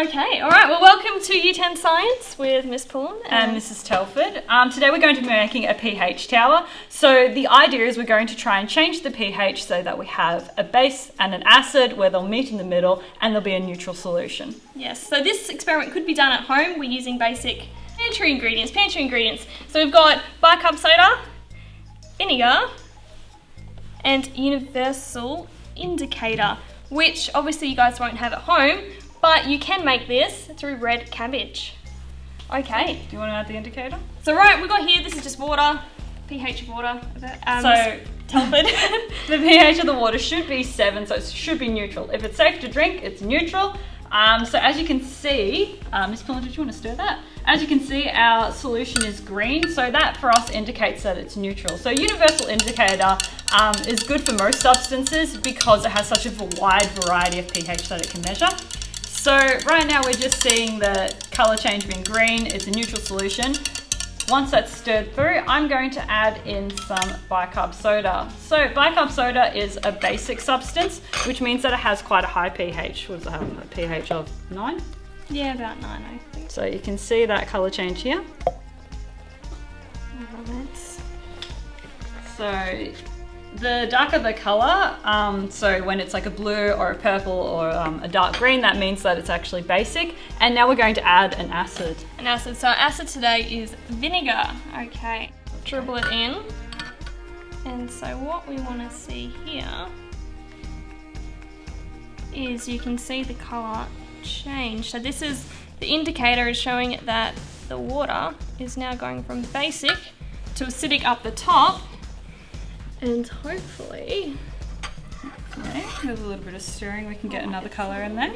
Okay, all right. Well, welcome to Year 10 Science with Miss Pullen and Mrs Telford. Today we're going to be making a pH tower. So the idea is we're going to try and change the pH so that we have a base and an acid where they'll meet in the middle and there'll be a neutral solution. Yes, so this experiment could be done at home. We're using basic pantry ingredients. So we've got bicarb soda, vinegar, and universal indicator, which obviously you guys won't have at home, but you can make this through red cabbage. Okay. Do you want to add the indicator? So right, we've got here, this is just water, pH of water. So Telford, the pH of the water should be 7, so it should be neutral. If it's safe to drink, it's neutral. So as you can see, Miss Pullen, did you want to stir that? As you can see, our solution is green, so that for us indicates that it's neutral. So universal indicator is good for most substances because it has such a wide variety of pH that it can measure. So right now we're just seeing the colour change being green. It's a neutral solution. Once that's stirred through, I'm going to add in some bicarb soda. So bicarb soda is a basic substance, which means that it has quite a high pH. What does it have? A pH of 9? Yeah, about 9, I think. So you can see that colour change here. So the darker the colour, so when it's like a blue or a purple or a dark green, that means that it's actually basic. And now we're going to add an acid. An acid. So our acid today is vinegar. Okay. Dribble it in. And so what we want to see here is you can see the colour change. So this is, the indicator is showing that the water is now going from basic to acidic up the top. And hopefully, with a little bit of stirring, we can get another colour in there.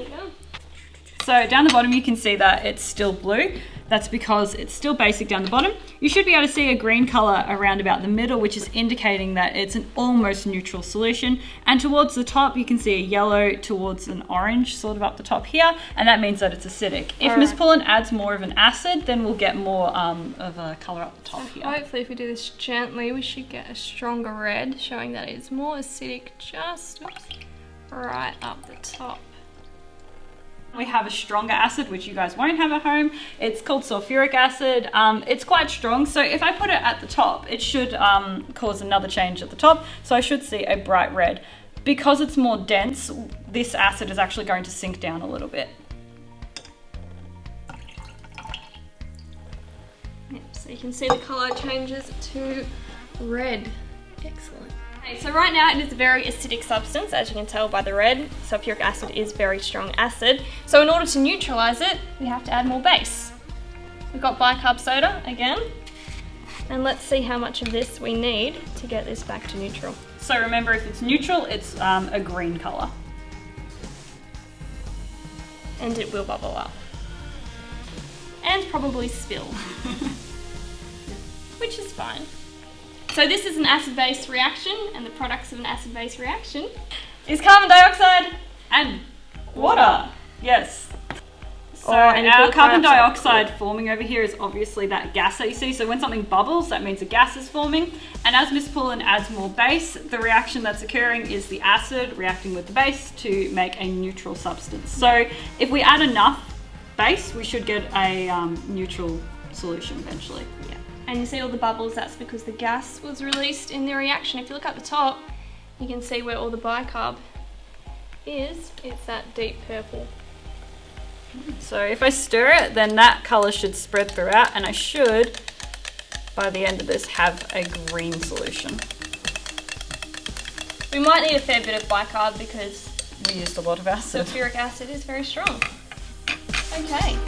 So down the bottom you can see that it's still blue. That's because it's still basic down the bottom. You should be able to see a green colour around about the middle, which is indicating that it's an almost neutral solution. And towards the top you can see a yellow towards an orange sort of up the top here, and that means that it's acidic. If Miss Pullen adds more of an acid, then we'll get more of a colour up the top here. Hopefully if we do this gently, we should get a stronger red, showing that it's more acidic just right up the top. We have a stronger acid, which you guys won't have at home. It's called sulfuric acid. It's quite strong, so if I put it at the top, it should cause another change at the top. So I should see a bright red. Because it's more dense, this acid is actually going to sink down a little bit. Yep, so you can see the colour changes to red. Excellent. Okay, so right now it is a very acidic substance, as you can tell by the red. Sulfuric acid is very strong acid. So in order to neutralise it, we have to add more base. We've got bicarb soda again. And let's see how much of this we need to get this back to neutral. So remember, if it's neutral, it's a green colour. And it will bubble up. And probably spill. Which is fine. So this is an acid-base reaction, and the products of an acid-base reaction is carbon dioxide and water. Yes. So and our carbon dioxide forming over here is obviously that gas that you see. So when something bubbles, that means a gas is forming. And as Miss Pullen adds more base, the reaction that's occurring is the acid reacting with the base to make a neutral substance. So if we add enough base, we should get a neutral solution eventually. Yeah. And you see all the bubbles, that's because the gas was released in the reaction. If you look at the top, you can see where all the bicarb is. It's that deep purple. So if I stir it, then that colour should spread throughout, and I should, by the end of this, have a green solution. We might need a fair bit of bicarb because we used a lot of acid. Sulfuric acid is very strong. Okay.